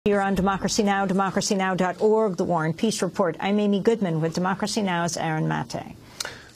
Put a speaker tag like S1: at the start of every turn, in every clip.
S1: You're on Democracy Now!, democracynow.org, The War and Peace Report. I'm Amy Goodman with Democracy Now!'s Aaron Mate.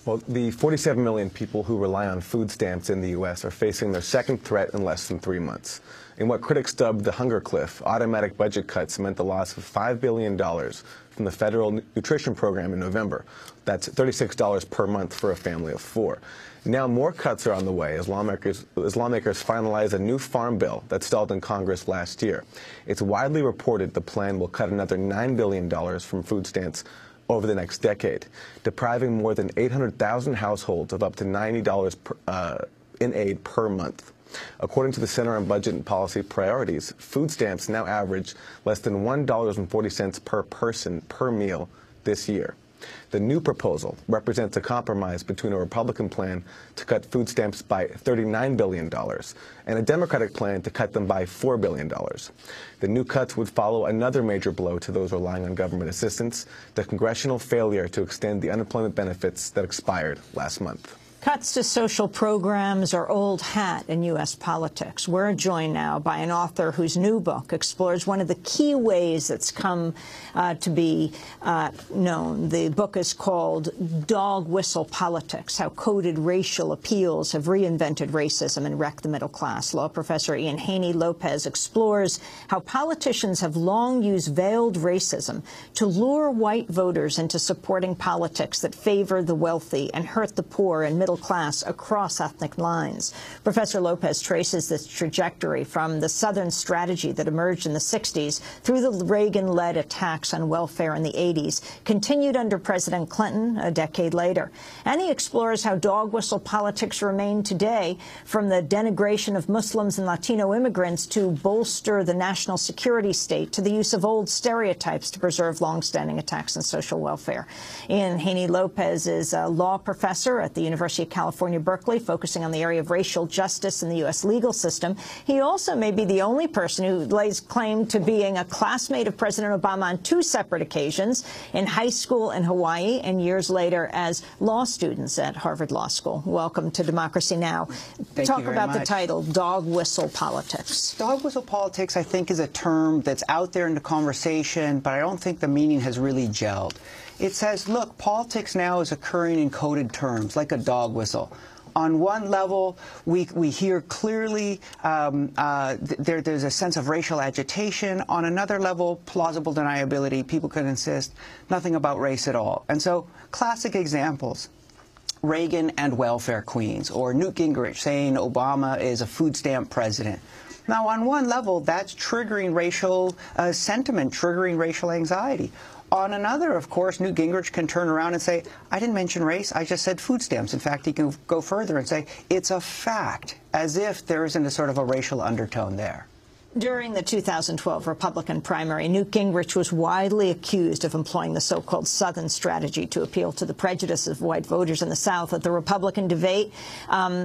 S2: Well, the 47 million people who rely on food stamps in the U.S. are facing their second threat in less than 3 months. In what critics dubbed the hunger cliff, automatic budget cuts meant the loss of $5 billion from the federal nutrition program in November. That's $36 per month for a family of 4. Now more cuts are on the way as lawmakers finalize a new farm bill that stalled in Congress last year. It's widely reported the plan will cut another $9 billion from food stamps over the next decade, depriving more than 800,000 households of up to $90 in aid per month. According to the Center on Budget and Policy Priorities, food stamps now average less than $1.40 per person per meal this year. The new proposal represents a compromise between a Republican plan to cut food stamps by $39 billion and a Democratic plan to cut them by $4 billion. The new cuts would follow another major blow to those relying on government assistance, the congressional failure to extend the unemployment benefits that expired last month.
S1: Cuts to social programs are old hat in U.S. politics. We're joined now by an author whose new book explores one of the key ways that's come to be known. The book is called Dog Whistle Politics, How Coded Racial Appeals Have Reinvented Racism and Wrecked the Middle Class. Law professor Ian Haney-Lopez explores how politicians have long used veiled racism to lure white voters into supporting politics that favor the wealthy and hurt the poor and middle class across ethnic lines. Professor Lopez traces this trajectory from the Southern strategy that emerged in the 60s through the Reagan-led attacks on welfare in the 80s, continued under President Clinton a decade later. And he explores how dog whistle politics remain today, from the denigration of Muslims and Latino immigrants to bolster the national security state to the use of old stereotypes to preserve longstanding attacks on social welfare. Ian Haney-Lopez is a law professor at the University of California, Berkeley, focusing on the area of racial justice in the U.S. legal system. He also may be the only person who lays claim to being a classmate of President Obama on 2 separate occasions, in high school in Hawaii and years later as law students at Harvard Law School. Welcome to Democracy Now! Talk about the title, Dog Whistle Politics.
S3: Dog whistle politics, I think, is a term that's out there in the conversation, but I don't think the meaning has really gelled. It says, look, politics now is occurring in coded terms, like a dog whistle. On one level, we hear clearly there's a sense of racial agitation. On another level, plausible deniability. People could insist nothing about race at all. And so, classic examples. Reagan and welfare queens, or Newt Gingrich saying Obama is a food stamp president. Now, on one level, that's triggering racial sentiment, triggering racial anxiety. On another, of course, Newt Gingrich can turn around and say, I didn't mention race, I just said food stamps. In fact, he can go further and say, it's a fact, as if there isn't a sort of a racial undertone there.
S1: During the 2012 Republican primary, Newt Gingrich was widely accused of employing the so-called Southern strategy to appeal to the prejudice of white voters in the South. At the Republican debate,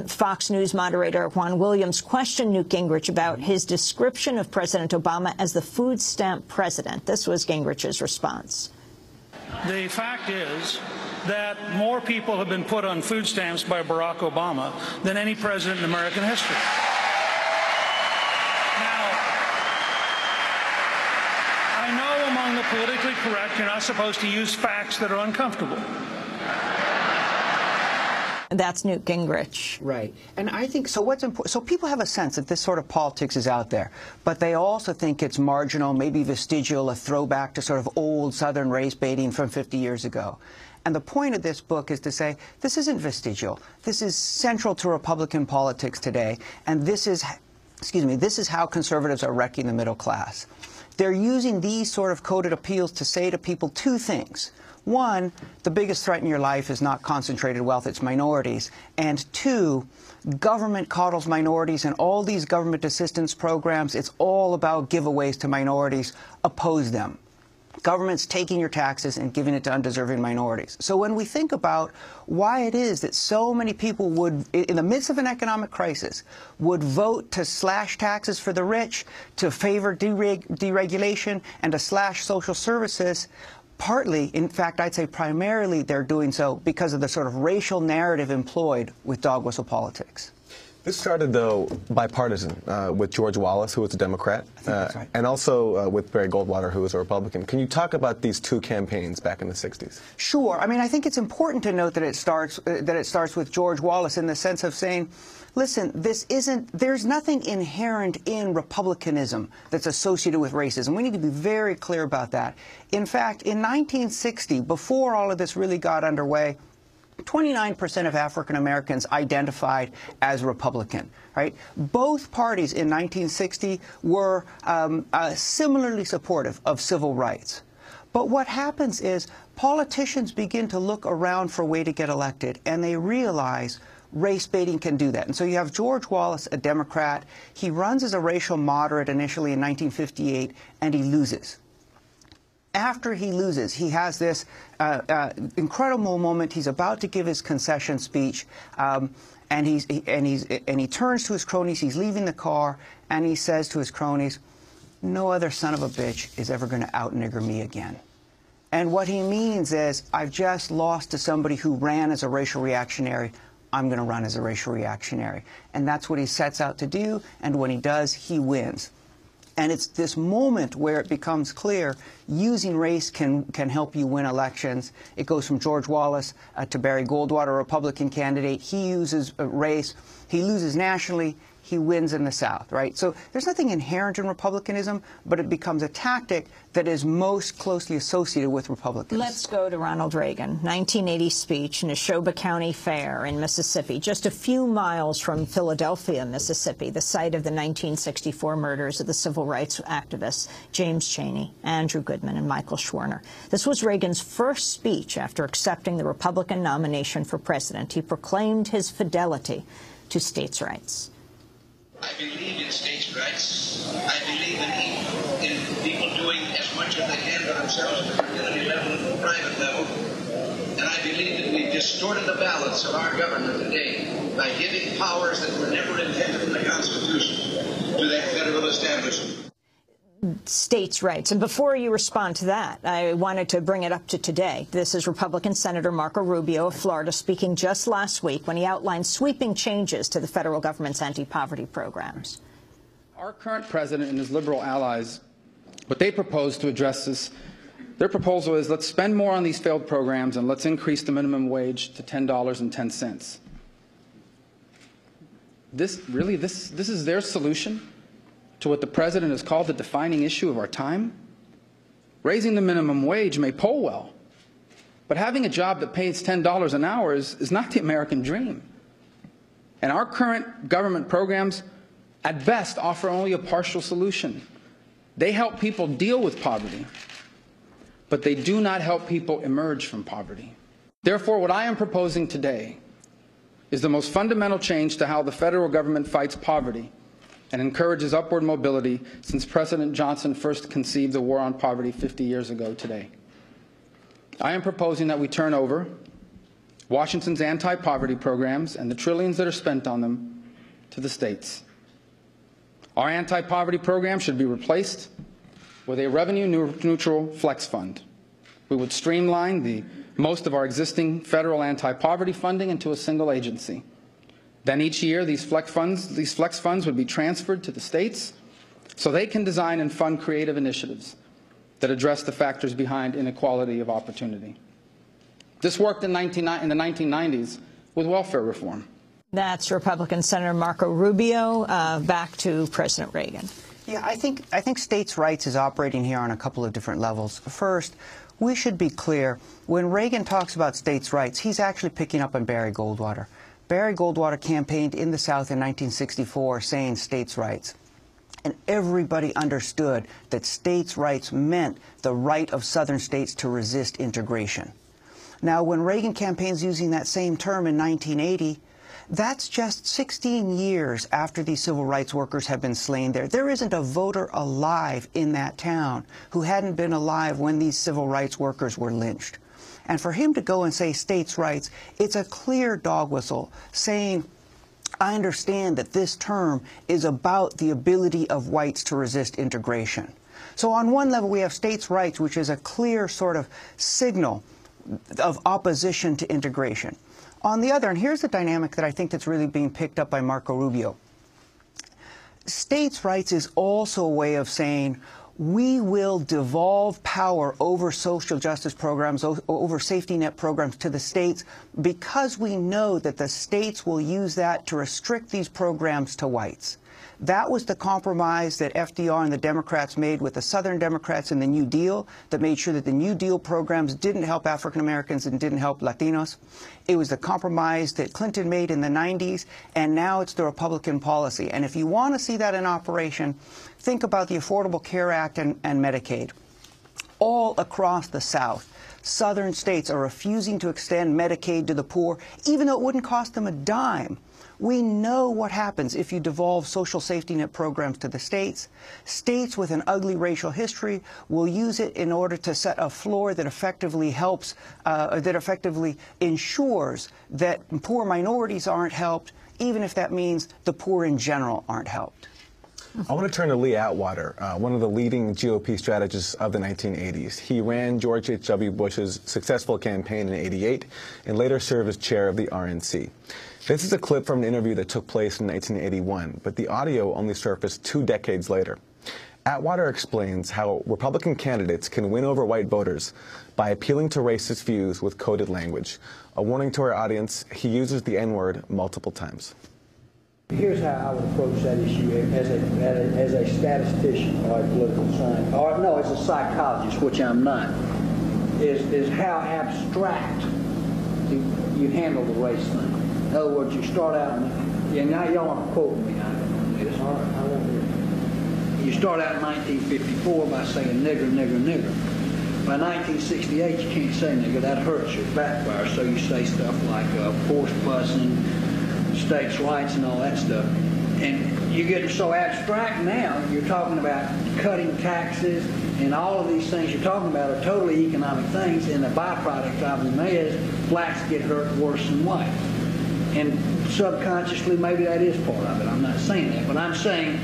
S1: Fox News moderator Juan Williams questioned Newt Gingrich about his description of President Obama as the food stamp president. This was Gingrich's response.
S4: The fact is that more people have been put on food stamps by Barack Obama than any president in American history. The politically correct, you're not supposed to use facts that are uncomfortable.
S1: That's Newt Gingrich.
S3: Right. And I think, so what's important, so people have a sense that this sort of politics is out there, but they also think it's marginal, maybe vestigial, a throwback to sort of old Southern race baiting from 50 years ago. And the point of this book is to say, this isn't vestigial. This is central to Republican politics today, and this is, this is how conservatives are wrecking the middle class. They're using these sort of coded appeals to say to people 2 things. 1, the biggest threat in your life is not concentrated wealth, it's minorities. And 2, government coddles minorities, and all these government assistance programs, it's all about giveaways to minorities. Oppose them. Government's taking your taxes and giving it to undeserving minorities. So when we think about why it is that so many people would, in the midst of an economic crisis, would vote to slash taxes for the rich, to favor deregulation, and to slash social services, partly, in fact, I'd say primarily, they're doing so because of the sort of racial narrative employed with dog whistle politics.
S2: This started, though, bipartisan with George Wallace, who was a Democrat,
S3: that's right.
S2: and also with Barry Goldwater, who was a Republican. Can you talk about these two campaigns back in the 60s?
S3: Sure. I mean, I think it's important to note that it starts with George Wallace in the sense of saying, listen, there's nothing inherent in republicanism that's associated with racism. We need to be very clear about that. In fact, in 1960, before all of this really got underway, 29% of African Americans identified as Republican, right? Both parties in 1960 were similarly supportive of civil rights. But what happens is politicians begin to look around for a way to get elected, and they realize race baiting can do that. And so you have George Wallace, a Democrat. He runs as a racial moderate initially in 1958, and he loses. After he loses, he has this incredible moment. He's about to give his concession speech, and he turns to his cronies. He's leaving the car, and he says to his cronies, "No other son of a bitch is ever going to out-nigger me again." And what he means is, I've just lost to somebody who ran as a racial reactionary. I'm going to run as a racial reactionary. And that's what he sets out to do, and when he does, he wins. And it's this moment where it becomes clear using race can help you win elections. It goes from George Wallace to Barry Goldwater, a Republican candidate. He uses race. He loses nationally. He wins in the South, right? So there's nothing inherent in republicanism, but it becomes a tactic that is most closely associated with Republicans.
S1: Let's go to Ronald Reagan, 1980 speech in Neshoba County Fair in Mississippi, just a few miles from Philadelphia, Mississippi, the site of the 1964 murders of the civil rights activists James Chaney, Andrew Goodman, and Michael Schwerner. This was Reagan's first speech after accepting the Republican nomination for president. He proclaimed his fidelity to states' rights.
S5: I believe in states' rights. I believe in people doing as much as they can for themselves at the community level and the private level. And I believe that we've distorted the balance of our government today by giving powers that were never intended in the Constitution to that federal establishment.
S1: States' rights. And before you respond to that, I wanted to bring it up to today. This is Republican Senator Marco Rubio of Florida speaking just last week when he outlined sweeping changes to the federal government's anti-poverty programs.
S6: Our current president and his liberal allies, what they propose to address this, their proposal is let's spend more on these failed programs and let's increase the minimum wage to $10.10. This is their solution to what the president has called the defining issue of our time? Raising the minimum wage may poll well, but having a job that pays $10 an hour is not the American dream. And our current government programs, at best, offer only a partial solution. They help people deal with poverty, but they do not help people emerge from poverty. Therefore, what I am proposing today is the most fundamental change to how the federal government fights poverty and encourages upward mobility since President Johnson first conceived the war on poverty 50 years ago today. I am proposing that we turn over Washington's anti-poverty programs and the trillions that are spent on them to the states. Our anti-poverty program should be replaced with a revenue-neutral flex fund. We would streamline most of our existing federal anti-poverty funding into a single agency. Then each year, these flex funds would be transferred to the states so they can design and fund creative initiatives that address the factors behind inequality of opportunity. This worked in the 1990s with welfare reform.
S1: That's Republican Senator Marco Rubio. Back to President Reagan.
S3: Yeah, I think states' rights is operating here on a couple of different levels. First, we should be clear, when Reagan talks about states' rights, he's actually picking up on Barry Goldwater. Barry Goldwater campaigned in the South in 1964 saying states' rights. And everybody understood that states' rights meant the right of Southern states to resist integration. Now, when Reagan campaigns using that same term in 1980, that's just 16 years after these civil rights workers have been slain there. There isn't a voter alive in that town who hadn't been alive when these civil rights workers were lynched. And for him to go and say states' rights, it's a clear dog whistle saying, I understand that this term is about the ability of whites to resist integration. So on one level, we have states' rights, which is a clear sort of signal of opposition to integration. On the other, and here's the dynamic that I think that's really being picked up by Marco Rubio. States' rights is also a way of saying, we will devolve power over social justice programs, over safety net programs to the states, because we know that the states will use that to restrict these programs to whites. That was the compromise that FDR and the Democrats made with the Southern Democrats in the New Deal, that made sure that the New Deal programs didn't help African Americans and didn't help Latinos. It was the compromise that Clinton made in the 90s, and now it's the Republican policy. And if you want to see that in operation, think about the Affordable Care Act and Medicaid. All across the South, Southern states are refusing to extend Medicaid to the poor, even though it wouldn't cost them a dime. We know what happens if you devolve social safety net programs to the states. States with an ugly racial history will use it in order to set a floor that effectively helps, that effectively ensures that poor minorities aren't helped, even if that means the poor in general aren't helped.
S2: I want to turn to Lee Atwater, one of the leading GOP strategists of the 1980s. He ran George H.W. Bush's successful campaign in '88 and later served as chair of the RNC. This is a clip from an interview that took place in 1981, but the audio only surfaced 2 decades later. Atwater explains how Republican candidates can win over white voters by appealing to racist views with coded language. A warning to our audience, he uses the N-word multiple times.
S7: Here's how I would approach that issue as a statistician or a political scientist, or no, as a psychologist, which I'm not, is how abstract you handle the race thing. In other words, you start out, and now y'all aren't quoting me on this. All right, I won't hear it. You start out in 1954 by saying nigger, nigger, nigger. By 1968, you can't say nigger. That hurts you, backfires. So you say stuff like forced busing, states' rights, and all that stuff. And you're getting so abstract now, you're talking about cutting taxes, and all of these things you're talking about are totally economic things, and the byproduct of them is blacks get hurt worse than whites. And subconsciously, maybe that is part of it. I'm not saying that, but I'm saying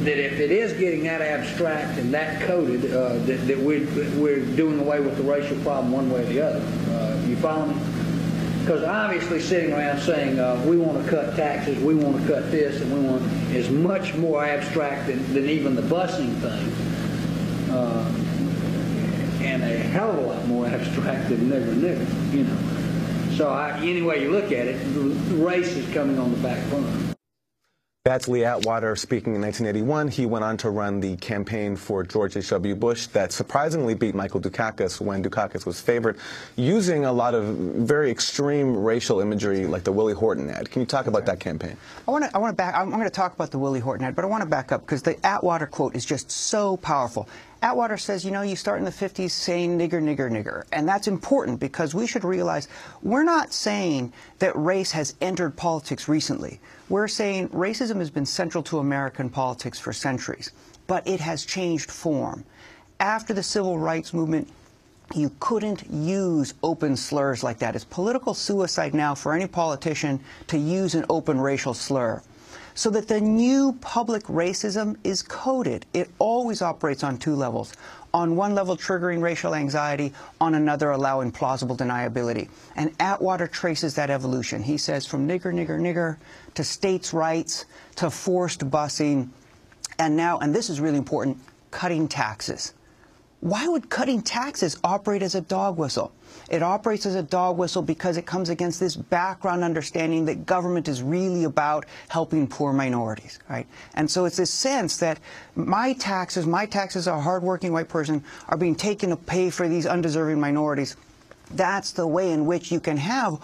S7: that if it is getting that abstract and that coded, that we're doing away with the racial problem one way or the other. You follow me? Because obviously sitting around saying we want to cut taxes, we want to cut this, and we want is much more abstract than even the busing thing, and a hell of a lot more abstract than nigger, you know. So any way you look at it, race is coming on the back burner.
S2: That's Lee Atwater speaking in 1981. He went on to run the campaign for George H.W. Bush that surprisingly beat Michael Dukakis when Dukakis was favored, using a lot of very extreme racial imagery like the Willie Horton ad. Can you talk about that campaign? I'm
S3: going to talk about the Willie Horton ad, but I want to back up because the Atwater quote is just so powerful. Atwater says, you know, you start in the 50s saying nigger, nigger, nigger. And that's important because we should realize we're not saying that race has entered politics recently. We're saying racism has been central to American politics for centuries, but it has changed form. After the civil rights movement, you couldn't use open slurs like that. It's political suicide now for any politician to use an open racial slur. So that the new public racism is coded. It always operates on 2 levels. On one level, triggering racial anxiety. On another, allowing plausible deniability. And Atwater traces that evolution. He says from nigger, nigger, nigger to states' rights to forced busing. And now, and this is really important, cutting taxes. Why would cutting taxes operate as a dog whistle? It operates as a dog whistle because it comes against this background understanding that government is really about helping poor minorities, right? And so it's this sense that my taxes, a hardworking white person, are being taken to pay for these undeserving minorities. That's the way in which you can have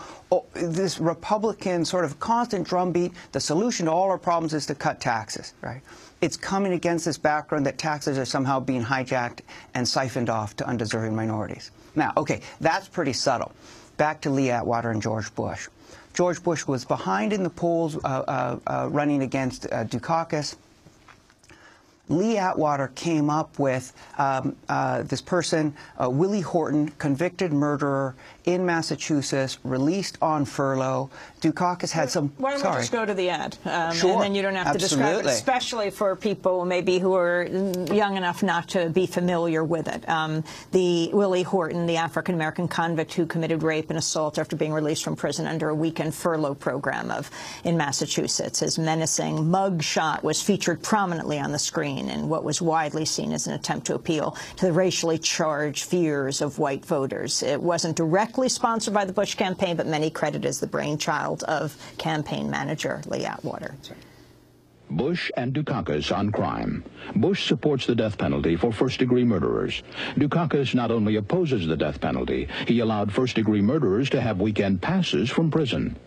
S3: this Republican sort of constant drumbeat. The solution to all our problems is to cut taxes, right? It's coming against this background that taxes are somehow being hijacked and siphoned off to undeserving minorities. Now, okay, that's pretty subtle. Back to Lee Atwater and George Bush. George Bush was behind in the polls running against Dukakis. Lee Atwater came up with this person, Willie Horton, convicted murderer in Massachusetts, released on furlough. Dukakis had some...
S1: Why don't we just go to the ad?
S3: Sure.
S1: And then you don't have to describe it, especially for people maybe who are young enough not to be familiar with it. The Willie Horton, the African-American convict who committed rape and assault after being released from prison under a weekend furlough program in Massachusetts. His menacing mug shot was featured prominently on the screen in what was widely seen as an attempt to appeal to the racially charged fears of white voters. It wasn't directly sponsored by the Bush campaign, but many credit as the brainchild of campaign manager Lee Atwater.
S8: Bush and Dukakis on crime. Bush supports the death penalty for first-degree murderers. Dukakis not only opposes the death penalty, he allowed first-degree murderers to have weekend passes from prison.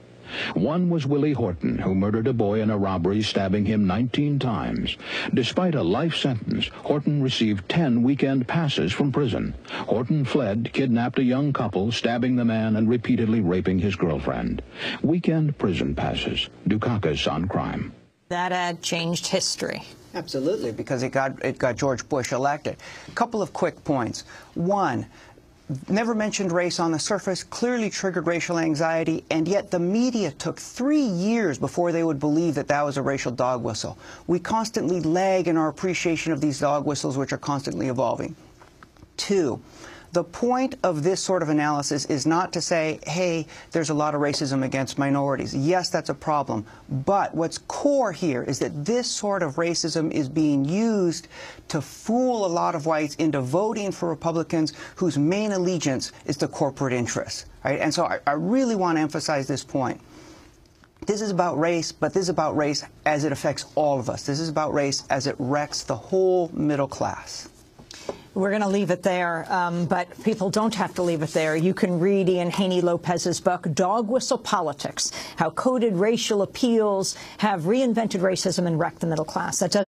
S8: One was Willie Horton, who murdered a boy in a robbery, stabbing him 19 times. Despite a life sentence, Horton received 10 weekend passes from prison. Horton fled, kidnapped a young couple, stabbing the man and repeatedly raping his girlfriend. Weekend prison passes. Dukakis on crime.
S1: That ad changed history.
S3: Absolutely, because it got George Bush elected. A couple of quick points. One, never mentioned race on the surface, clearly triggered racial anxiety, and yet the media took 3 years before they would believe that that was a racial dog whistle. We constantly lag in our appreciation of these dog whistles, which are constantly evolving. Two, the point of this sort of analysis is not to say, hey, there's a lot of racism against minorities. Yes, that's a problem. But what's core here is that this sort of racism is being used to fool a lot of whites into voting for Republicans whose main allegiance is to corporate interests. Right? And so I really want to emphasize this point. This is about race, but this is about race as it affects all of us. This is about race as it wrecks the whole middle class.
S1: We're going to leave it there, but people don't have to leave it there. You can read Ian Haney-Lopez's book, Dog Whistle Politics, How Coded Racial Appeals Have Reinvented Racism and Wrecked the Middle Class. That does